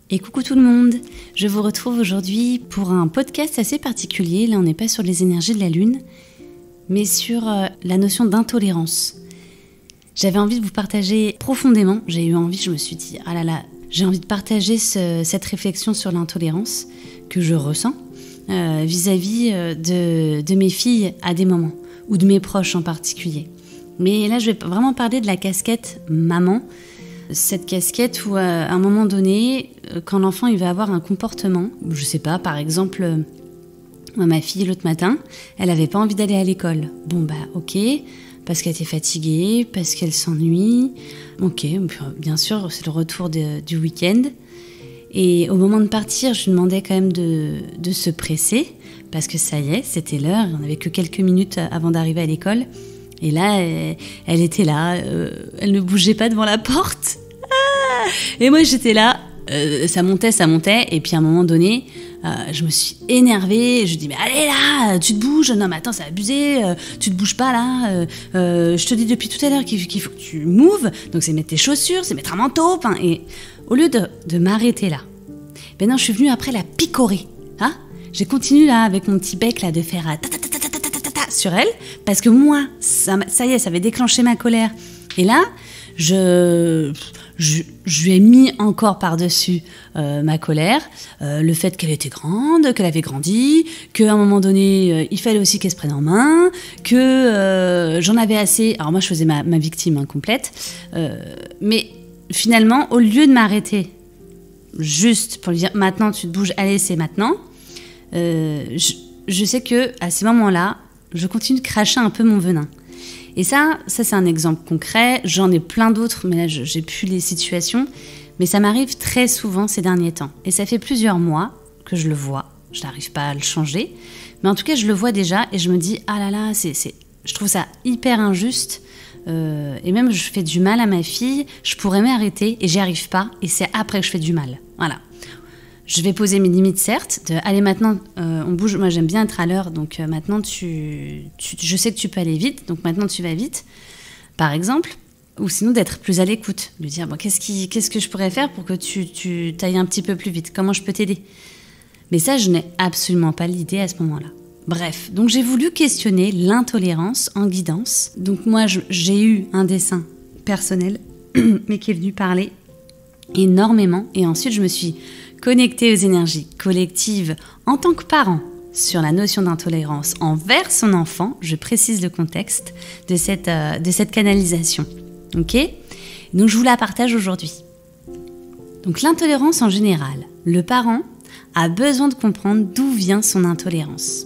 Et coucou tout le monde, je vous retrouve aujourd'hui pour un podcast assez particulier. Là on n'est pas sur les énergies de la lune, mais sur la notion d'intolérance. J'avais envie de vous partager profondément, j'ai eu envie, je me suis dit, ah là là, j'ai envie de partager cette réflexion sur l'intolérance que je ressens vis-à-vis de mes filles à des moments, ou de mes proches en particulier. Mais là je vais vraiment parler de la casquette maman, cette casquette où à un moment donné, quand l'enfant il va avoir un comportement, je sais pas, par exemple, ma fille l'autre matin, elle avait pas envie d'aller à l'école. Bon bah ok, parce qu'elle était fatiguée, parce qu'elle s'ennuie, ok, bien sûr c'est le retour du week-end. Et au moment de partir, je lui demandais quand même de se presser, parce que ça y est, c'était l'heure, on n'avait que quelques minutes avant d'arriver à l'école. Et là, elle était là, elle ne bougeait pas devant la porte. Et moi, j'étais là, ça montait. Et puis à un moment donné, je me suis énervée. Je dis, mais allez là, tu te bouges. Non, mais attends, c'est abusé. Tu te bouges pas là. Je te dis depuis tout à l'heure qu'il faut que tu moves. Donc c'est mettre tes chaussures, c'est mettre un manteau. Et au lieu de m'arrêter là, ben non, je suis venue après la picorer. Hein, j'ai continué là avec mon petit bec là de faire sur elle, parce que moi, ça y est, ça avait déclenché ma colère. Et là, je lui ai mis encore par-dessus ma colère, le fait qu'elle était grande, qu'elle avait grandi, qu'à un moment donné, il fallait aussi qu'elle se prenne en main, que j'en avais assez. Alors moi, je faisais ma victime complète. Mais finalement, au lieu de m'arrêter, juste pour lui dire, maintenant tu te bouges, allez, c'est maintenant, je sais que à ces moments-là, je continue de cracher un peu mon venin. Et ça c'est un exemple concret. J'en ai plein d'autres, mais là, j'ai plus les situations. Mais ça m'arrive très souvent ces derniers temps. Et ça fait plusieurs mois que je le vois. Je n'arrive pas à le changer. Mais en tout cas, je le vois déjà et je me dis, ah là là, je trouve ça hyper injuste. Et même, je fais du mal à ma fille. Je pourrais m'arrêter et j'y arrive pas. Et c'est après que je fais du mal. Voilà. Je vais poser mes limites, certes. Allez, maintenant, on bouge. Moi, j'aime bien être à l'heure. Donc, maintenant, je sais que tu peux aller vite. Donc, maintenant, tu vas vite, par exemple. Ou sinon, d'être plus à l'écoute. Lui dire, bon, qu'est-ce que je pourrais faire pour que tu t'ailles un petit peu plus vite? Comment je peux t'aider? Mais ça, je n'ai absolument pas l'idée à ce moment-là. Bref, donc j'ai voulu questionner l'intolérance en guidance. Donc, moi, j'ai eu un dessin personnel, mais qui est venu parler énormément. Et ensuite, je me suis connectée aux énergies collectives en tant que parent sur la notion d'intolérance envers son enfant. Je précise le contexte de cette canalisation. Ok ? Donc je vous la partage aujourd'hui. Donc l'intolérance en général, le parent a besoin de comprendre d'où vient son intolérance.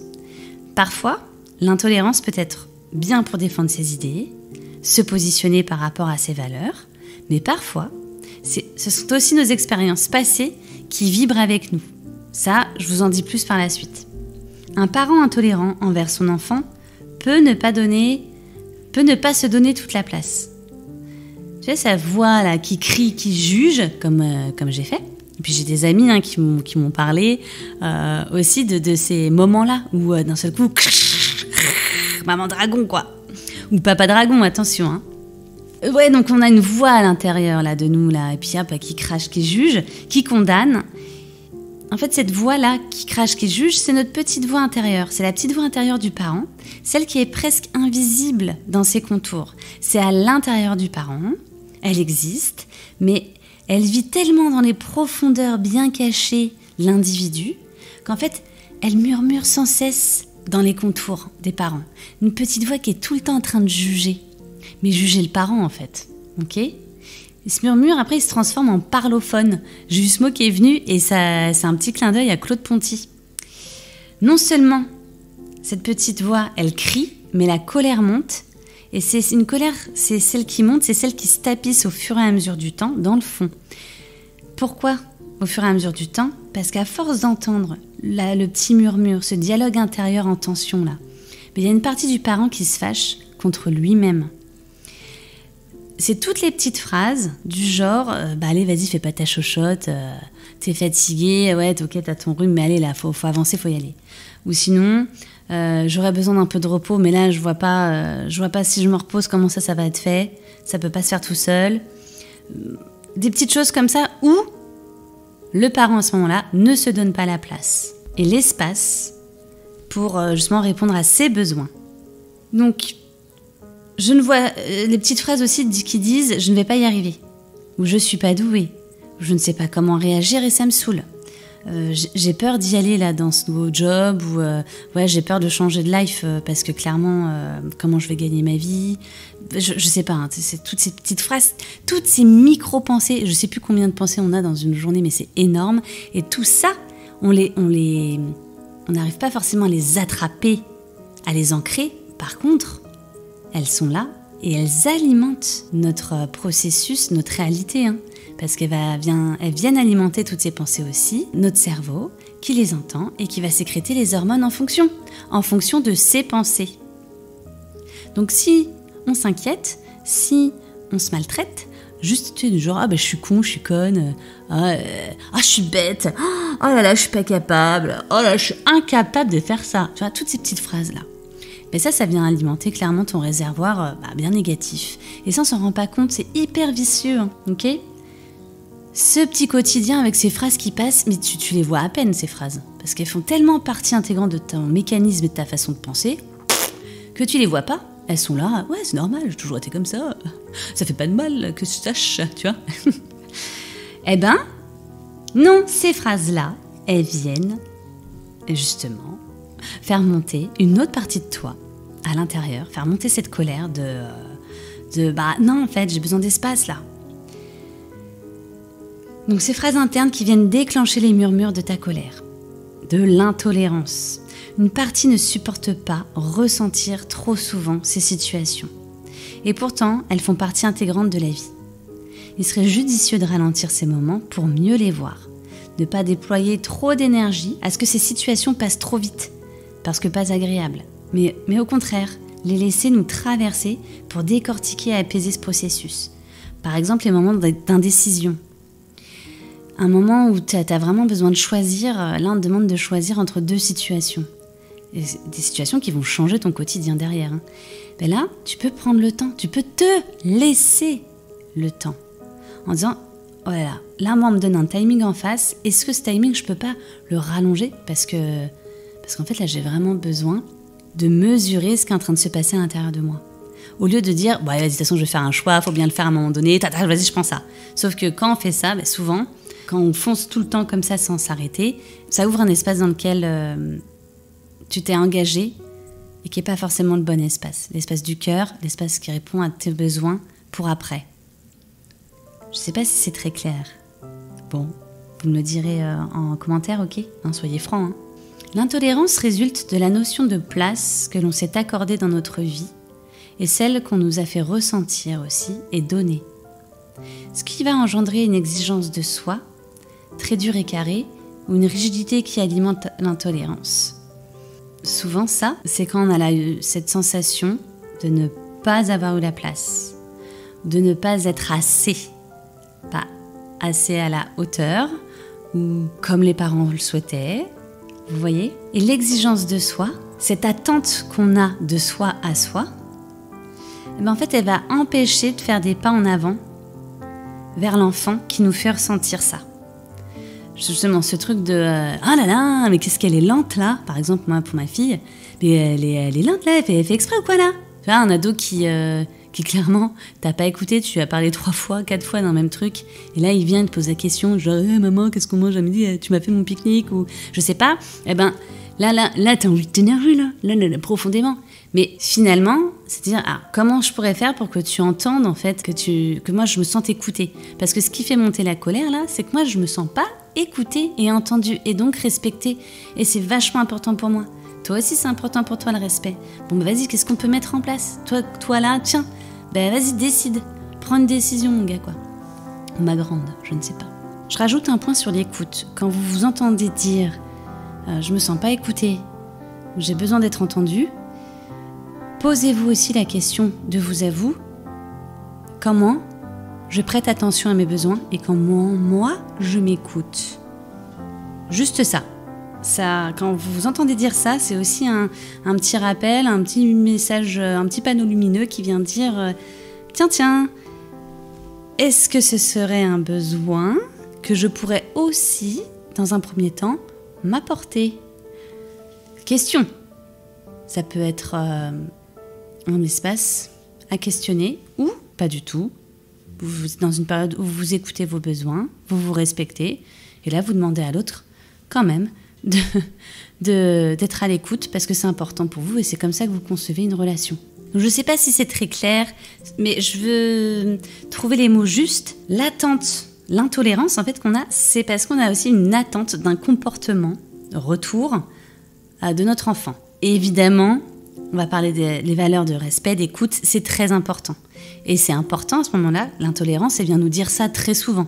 Parfois, l'intolérance peut être bien pour défendre ses idées, se positionner par rapport à ses valeurs, mais parfois, ce sont aussi nos expériences passées qui vibrent avec nous. Ça, je vous en dis plus par la suite. Un parent intolérant envers son enfant peut ne pas se donner toute la place. Tu sais, sa voix là, qui crie, qui juge, comme j'ai fait. Et puis j'ai des amis qui m'ont parlé aussi de ces moments-là où d'un seul coup, maman dragon quoi. Ou papa dragon, attention hein. Ouais, donc on a une voix à l'intérieur là de nous là, et puis hop, qui crache, qui juge, qui condamne. En fait, cette voix-là qui crache, qui juge, c'est notre petite voix intérieure. C'est la petite voix intérieure du parent, celle qui est presque invisible dans ses contours. C'est à l'intérieur du parent, elle existe, mais elle vit tellement dans les profondeurs bien cachées de l'individu qu'en fait, elle murmure sans cesse dans les contours des parents. Une petite voix qui est tout le temps en train de juger. Mais juger le parent en fait, ok ? Et ce murmure, après, il se transforme en parlophone. J'ai eu ce mot qui est venu et ça, c'est un petit clin d'œil à Claude Ponty. Non seulement cette petite voix, elle crie, mais la colère monte. Et c'est une colère, c'est celle qui monte, c'est celle qui se tapisse au fur et à mesure du temps, dans le fond. Pourquoi au fur et à mesure du temps ? Parce qu'à force d'entendre le petit murmure, ce dialogue intérieur en tension là, il y a une partie du parent qui se fâche contre lui-même. C'est toutes les petites phrases du genre allez vas-y fais pas ta chochotte, t'es fatigué, ouais ok t'as ton rhume mais allez là faut avancer, faut y aller. Ou sinon j'aurais besoin d'un peu de repos mais là je vois pas si je me repose comment ça va être fait, ça peut pas se faire tout seul. Des petites choses comme ça où le parent à ce moment-là ne se donne pas la place et l'espace pour justement répondre à ses besoins. Donc, je ne vois les petites phrases aussi qui disent « je ne vais pas y arriver » ou « je ne suis pas douée » ou « je ne sais pas comment réagir et ça me saoule ». J'ai peur d'y aller là dans ce nouveau job ou ouais, j'ai peur de changer de life parce que clairement comment je vais gagner ma vie, je sais pas, hein, c'est toutes ces petites phrases, toutes ces micro-pensées, je sais plus combien de pensées on a dans une journée mais c'est énorme et tout ça on n'arrive pas forcément à les attraper, à les ancrer. Par contre elles sont là et elles alimentent notre processus, notre réalité, hein. Parce qu'elles viennent alimenter toutes ces pensées aussi, notre cerveau qui les entend et qui va sécréter les hormones en fonction de ces pensées. Donc si on s'inquiète, si on se maltraite, juste tu es du genre « ah ben je suis con, je suis conne, je suis bête, oh là là je suis pas capable, oh là je suis incapable de faire ça », tu vois, toutes ces petites phrases-là. Mais ça vient alimenter clairement ton réservoir bien négatif. Et ça on s'en rend pas compte, c'est hyper vicieux, hein, ok ? Ce petit quotidien avec ces phrases qui passent, mais tu les vois à peine ces phrases, parce qu'elles font tellement partie intégrante de ton mécanisme et de ta façon de penser, que tu les vois pas, elles sont là, ouais c'est normal, j'ai toujours été comme ça fait pas de mal que je sache, tu vois. Eh ben, non, ces phrases-là, elles viennent justement faire monter une autre partie de toi à l'intérieur, faire monter cette colère de non en fait j'ai besoin d'espace là. Donc ces phrases internes qui viennent déclencher les murmures de ta colère, de l'intolérance. Une partie ne supporte pas ressentir trop souvent ces situations. Et pourtant, elles font partie intégrante de la vie. Il serait judicieux de ralentir ces moments pour mieux les voir. Ne pas déployer trop d'énergie à ce que ces situations passent trop vite, parce que pas agréables. Mais au contraire, les laisser nous traverser pour décortiquer et apaiser ce processus. Par exemple, les moments d'indécision. Un moment où tu as vraiment besoin de choisir, là on te demande de choisir entre deux situations. Et des situations qui vont changer ton quotidien derrière. Hein. Ben là, tu peux prendre le temps, tu peux te laisser le temps. En disant, oh là moi on me donne un timing en face, est-ce que ce timing je peux pas le rallonger parce qu'en fait là j'ai vraiment besoin de mesurer ce qui est en train de se passer à l'intérieur de moi. Au lieu de dire, vas-y de toute façon je vais faire un choix, faut bien le faire à un moment donné, vas-y je prends ça. Sauf que quand on fait ça, souvent, quand on fonce tout le temps comme ça sans s'arrêter, ça ouvre un espace dans lequel tu t'es engagé et qui n'est pas forcément le bon espace. L'espace du cœur, l'espace qui répond à tes besoins pour après. Je ne sais pas si c'est très clair. Bon, vous me le direz en commentaire, ok ? Soyez francs. L'intolérance résulte de la notion de place que l'on s'est accordée dans notre vie et celle qu'on nous a fait ressentir aussi et donner. Ce qui va engendrer une exigence de soi, très dure et carrée, ou une rigidité qui alimente l'intolérance. Souvent ça, c'est quand on a cette sensation de ne pas avoir eu la place, de ne pas être assez, pas assez à la hauteur, ou comme les parents le souhaitaient, vous voyez ? Et l'exigence de soi, cette attente qu'on a de soi à soi, en fait elle va empêcher de faire des pas en avant vers l'enfant qui nous fait ressentir ça. Justement, ce truc de ah là là, mais qu'est-ce qu'elle est lente là. Par exemple, moi pour ma fille, mais elle est lente là, elle fait exprès ou quoi là. Tu vois, un ado qui clairement t'as pas écouté, tu as parlé 3 fois, 4 fois dans le même truc, et là il vient te poser la question, genre maman, qu'est-ce qu'on mange à midi, tu m'as fait mon pique-nique ou je sais pas. Eh ben là t'as envie de t'énerver là profondément. Mais finalement, c'est-à-dire comment je pourrais faire pour que tu entendes en fait que moi je me sente écoutée. Parce que ce qui fait monter la colère là, c'est que moi je me sens pas écoutée et entendue et donc respectée. Et c'est vachement important pour moi. Toi aussi c'est important pour toi le respect. Bon vas-y, qu'est-ce qu'on peut mettre en place ? Toi là, tiens, vas-y décide. Prends une décision mon gars quoi. Ou ma grande, je ne sais pas. Je rajoute un point sur l'écoute. Quand vous vous entendez dire je me sens pas écoutée, j'ai besoin d'être entendue, posez-vous aussi la question de vous à vous, comment je prête attention à mes besoins et comment moi je m'écoute. Juste ça. Quand vous vous entendez dire ça, c'est aussi un petit rappel, un petit message, un petit panneau lumineux qui vient dire tiens, est-ce que ce serait un besoin que je pourrais aussi, dans un premier temps, m'apporter? Question. Ça peut être un espace à questionner ou pas du tout. Vous êtes dans une période où vous écoutez vos besoins, vous vous respectez, et là vous demandez à l'autre quand même d'être à l'écoute parce que c'est important pour vous et c'est comme ça que vous concevez une relation. Donc, je ne sais pas si c'est très clair, mais je veux trouver les mots justes. L'attente, l'intolérance en fait qu'on a, c'est parce qu'on a aussi une attente d'un comportement, retour de notre enfant. Et évidemment, on va parler des valeurs de respect, d'écoute, c'est très important. Et c'est important à ce moment-là, l'intolérance, elle vient nous dire ça très souvent.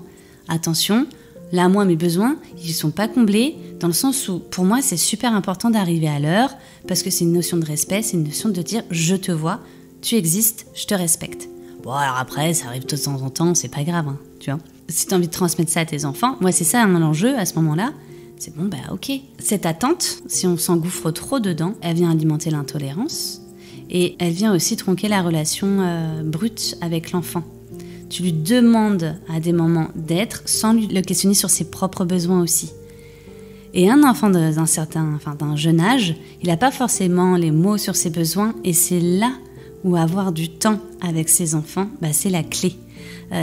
Attention, là, moi, mes besoins, ils ne sont pas comblés, dans le sens où, pour moi, c'est super important d'arriver à l'heure, parce que c'est une notion de respect, c'est une notion de dire « je te vois, tu existes, je te respecte ». Bon, alors après, ça arrive de temps en temps, c'est pas grave, hein, tu vois. Si tu as envie de transmettre ça à tes enfants, moi, c'est ça l'enjeu à ce moment-là, c'est bon, bah ok. Cette attente, si on s'engouffre trop dedans, elle vient alimenter l'intolérance, et elle vient aussi tronquer la relation brute avec l'enfant. Tu lui demandes à des moments d'être sans lui le questionner sur ses propres besoins aussi. Et un enfant d'un jeune âge, il n'a pas forcément les mots sur ses besoins et c'est là où avoir du temps avec ses enfants, bah, c'est la clé.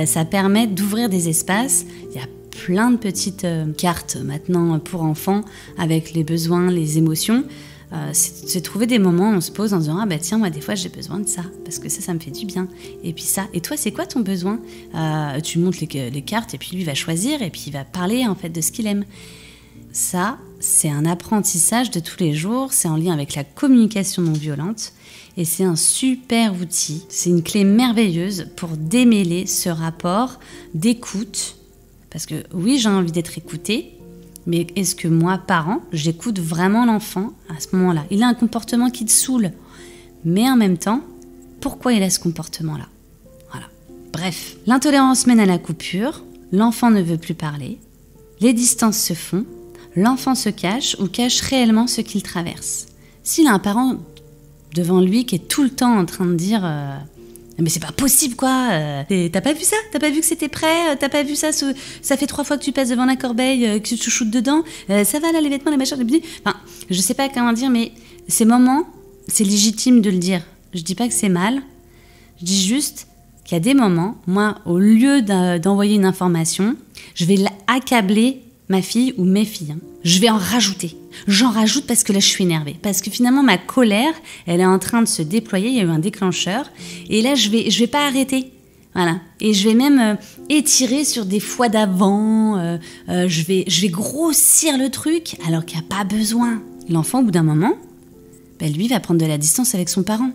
Ça permet d'ouvrir des espaces. Il y a plein de petites cartes maintenant pour enfants avec les besoins, les émotions. C'est trouver des moments où on se pose en disant « Ah bah tiens, moi des fois j'ai besoin de ça, parce que ça me fait du bien. » Et puis ça, et toi c'est quoi ton besoin? Tu montres les cartes et puis lui va choisir et puis il va parler en fait de ce qu'il aime. Ça, c'est un apprentissage de tous les jours, c'est en lien avec la communication non violente et c'est un super outil. C'est une clé merveilleuse pour démêler ce rapport d'écoute. Parce que oui, j'ai envie d'être écoutée, mais est-ce que moi, parent, j'écoute vraiment l'enfant à ce moment-là? Il a un comportement qui te saoule, mais en même temps, pourquoi il a ce comportement-là? Voilà. Bref, l'intolérance mène à la coupure, l'enfant ne veut plus parler, les distances se font, l'enfant se cache ou cache réellement ce qu'il traverse. S'il a un parent devant lui qui est tout le temps en train de dire mais c'est pas possible quoi, t'as pas vu ça? T'as pas vu que c'était prêt? T'as pas vu ça? Ça fait 3 fois que tu passes devant la corbeille, que tu te shootes dedans, ça va là les vêtements, les machins, les bidons. Enfin, je sais pas comment dire, mais ces moments, c'est légitime de le dire. Je dis pas que c'est mal, je dis juste qu'il y a des moments, moi, au lieu d'envoyer une information, je vais accabler ma fille ou mes filles. Je vais en rajouter. J'en rajoute parce que là, je suis énervée. Parce que finalement, ma colère, elle est en train de se déployer. Il y a eu un déclencheur. Et là, je vais pas arrêter. Voilà. Et je vais même étirer sur des fois d'avant. Je vais grossir le truc alors qu'il n'y a pas besoin. L'enfant, au bout d'un moment, ben, lui, va prendre de la distance avec son parent.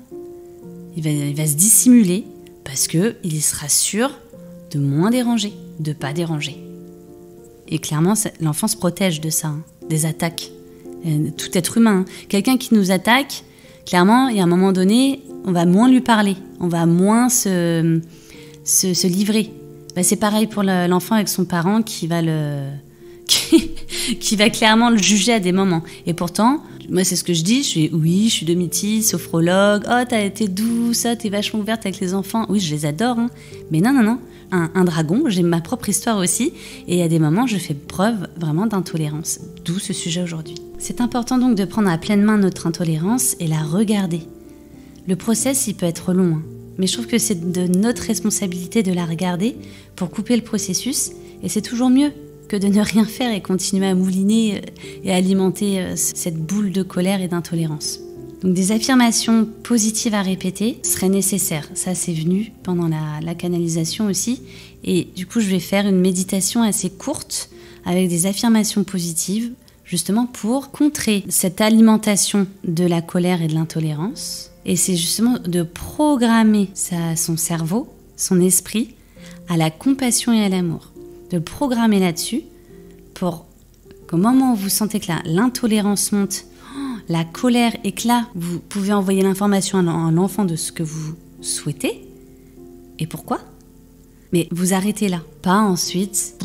Il va se dissimuler parce qu'il sera sûr de moins déranger, de pas déranger. Et clairement, l'enfant se protège de ça, hein, des attaques. Tout être humain. Hein. Quelqu'un qui nous attaque, clairement, il y a un moment donné, on va moins lui parler, on va moins se livrer. Ben, c'est pareil pour l'enfant avec son parent qui va qui va clairement le juger à des moments. Et pourtant, moi, c'est ce que je dis, je suis Domitis, sophrologue, oh, t'es douce, t'es vachement ouverte avec les enfants. Oui, je les adore, hein. Mais non. Un dragon, j'ai ma propre histoire aussi, et à des moments, je fais preuve vraiment d'intolérance, d'où ce sujet aujourd'hui. C'est important donc de prendre à pleine main notre intolérance et la regarder. Le process, il peut être long, hein, mais je trouve que c'est de notre responsabilité de la regarder pour couper le processus, et c'est toujours mieux que de ne rien faire et continuer à mouliner et à alimenter cette boule de colère et d'intolérance. Donc des affirmations positives à répéter seraient nécessaires. Ça, c'est venu pendant la canalisation aussi. Et du coup, je vais faire une méditation assez courte avec des affirmations positives, justement pour contrer cette alimentation de la colère et de l'intolérance. Et c'est justement de programmer son cerveau, son esprit, à la compassion et à l'amour. De le programmer là-dessus pour qu'au moment où vous sentez que l'intolérance monte, la colère et que là, vous pouvez envoyer l'information à l'enfant de ce que vous souhaitez et pourquoi. Mais vous arrêtez là. Pas ensuite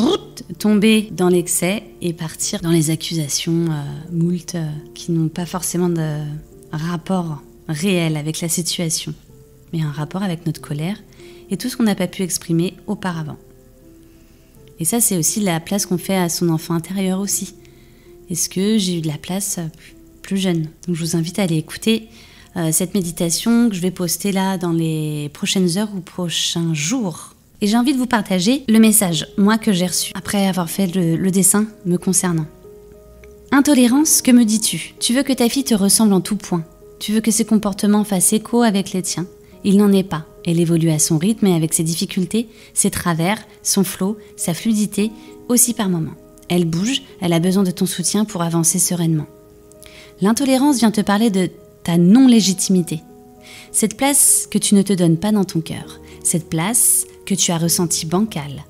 tomber dans l'excès et partir dans les accusations moult qui n'ont pas forcément de rapport réel avec la situation, mais un rapport avec notre colère et tout ce qu'on n'a pas pu exprimer auparavant. Et ça, c'est aussi la place qu'on fait à son enfant intérieur aussi. Est-ce que j'ai eu de la place plus jeune? Donc je vous invite à aller écouter cette méditation que je vais poster là dans les prochaines heures ou prochains jours. Et j'ai envie de vous partager le message, moi, que j'ai reçu après avoir fait le dessin me concernant. Intolérance, que me dis-tu? Tu veux que ta fille te ressemble en tout point. Tu veux que ses comportements fassent écho avec les tiens. Il n'en est pas. Elle évolue à son rythme et avec ses difficultés, ses travers, son flot, sa fluidité, aussi par moments. Elle bouge, elle a besoin de ton soutien pour avancer sereinement. L'intolérance vient te parler de ta non-légitimité. Cette place que tu ne te donnes pas dans ton cœur. Cette place que tu as ressentie bancale.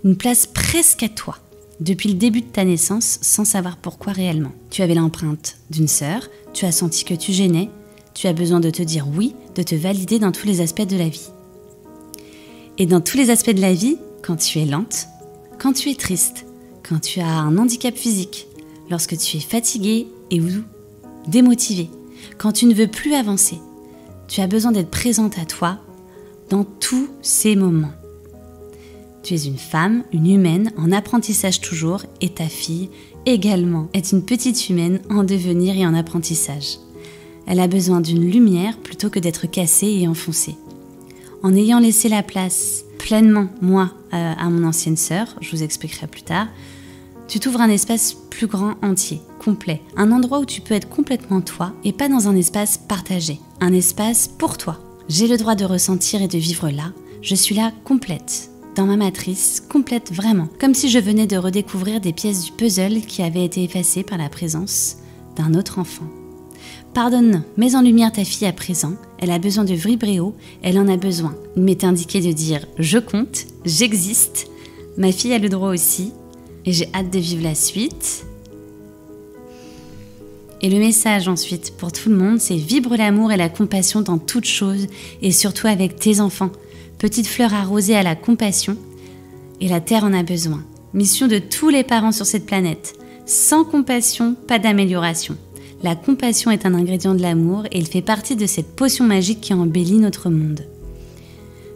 Une place presque à toi, depuis le début de ta naissance, sans savoir pourquoi réellement. Tu avais l'empreinte d'une sœur, tu as senti que tu gênais, tu as besoin de te dire oui, de te valider dans tous les aspects de la vie. Et dans tous les aspects de la vie, quand tu es lente, quand tu es triste, quand tu as un handicap physique, lorsque tu es fatigué et ou démotivé, quand tu ne veux plus avancer, tu as besoin d'être présente à toi dans tous ces moments. Tu es une femme, une humaine, en apprentissage toujours, et ta fille également est une petite humaine en devenir et en apprentissage. Elle a besoin d'une lumière plutôt que d'être cassée et enfoncée. En ayant laissé la place pleinement, moi, à mon ancienne sœur, je vous expliquerai plus tard, tu t'ouvres un espace plus grand, entier, complet. Un endroit où tu peux être complètement toi et pas dans un espace partagé. Un espace pour toi. J'ai le droit de ressentir et de vivre là. Je suis là complète. Dans ma matrice, complète vraiment. Comme si je venais de redécouvrir des pièces du puzzle qui avaient été effacées par la présence d'un autre enfant. Pardonne, mets en lumière ta fille à présent. Elle a besoin de vibrer haut, elle en a besoin. Il m'est indiqué de dire « je compte, j'existe ». Ma fille a le droit aussi. Et j'ai hâte de vivre la suite. Et le message ensuite pour tout le monde, c'est vibre l'amour et la compassion dans toutes choses et surtout avec tes enfants. Petite fleur arrosée à la compassion et la terre en a besoin. Mission de tous les parents sur cette planète. Sans compassion, pas d'amélioration. La compassion est un ingrédient de l'amour et il fait partie de cette potion magique qui embellit notre monde.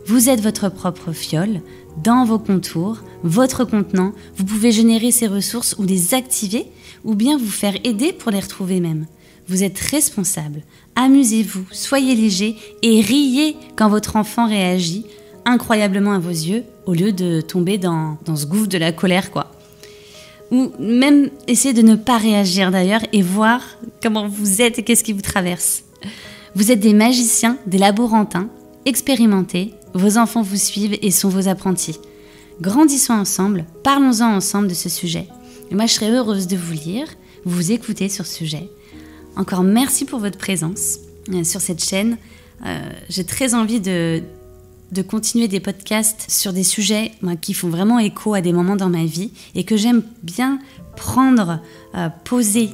Vous êtes votre propre fiole, dans vos contours, votre contenant, vous pouvez générer ces ressources ou les activer ou bien vous faire aider pour les retrouver même. Vous êtes responsable, amusez-vous, soyez léger et riez quand votre enfant réagit incroyablement à vos yeux au lieu de tomber dans ce gouffre de la colère quoi. Ou même essayez de ne pas réagir d'ailleurs et voir comment vous êtes et qu'est-ce qui vous traverse. Vous êtes des magiciens, des laborantins, expérimentés, vos enfants vous suivent et sont vos apprentis. Grandissons ensemble, parlons-en ensemble de ce sujet. Et moi, je serais heureuse de vous lire, vous écouter sur ce sujet. Encore merci pour votre présence sur cette chaîne. J'ai très envie de continuer des podcasts sur des sujets qui font vraiment écho à des moments dans ma vie et que j'aime bien prendre, poser,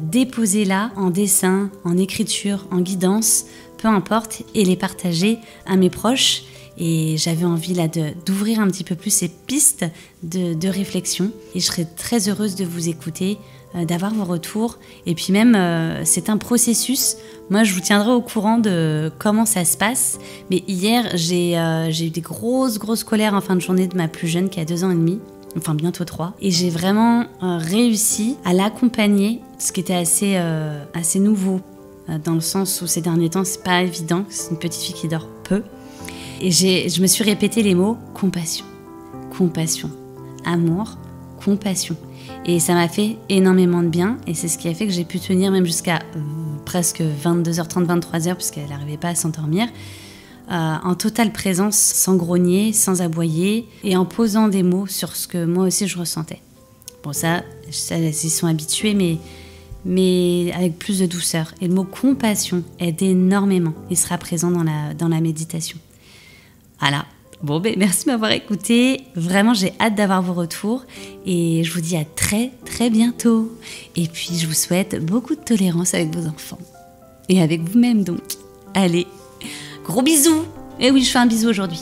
déposer là, en dessin, en écriture, en guidance, peu importe, et les partager à mes proches. Et j'avais envie là d'ouvrir un petit peu plus ces pistes de réflexion. Et je serais très heureuse de vous écouter, d'avoir vos retours. Et puis même, c'est un processus. Moi, je vous tiendrai au courant de comment ça se passe. Mais hier, j'ai eu des grosses colères en fin de journée de ma plus jeune qui a 2 ans et demi. Enfin, bientôt 3. Et j'ai vraiment réussi à l'accompagner, ce qui était assez nouveau. Dans le sens où ces derniers temps, c'est pas évident. C'est une petite fille qui dort peu. Et je me suis répété les mots compassion, compassion, amour, compassion. Et ça m'a fait énormément de bien. Et c'est ce qui a fait que j'ai pu tenir même jusqu'à presque 22h30, 23h, puisqu'elle n'arrivait pas à s'endormir, en totale présence, sans grogner, sans aboyer, et en posant des mots sur ce que moi aussi je ressentais. Bon, ça ils sont habitués, mais avec plus de douceur. Et le mot compassion aide énormément. Il sera présent dans la méditation. Voilà. Bon, merci de m'avoir écouté. Vraiment, j'ai hâte d'avoir vos retours. Et je vous dis à très, très bientôt. Et puis, je vous souhaite beaucoup de tolérance avec vos enfants. Et avec vous-même, donc. Allez, gros bisous. Et oui, je fais un bisou aujourd'hui.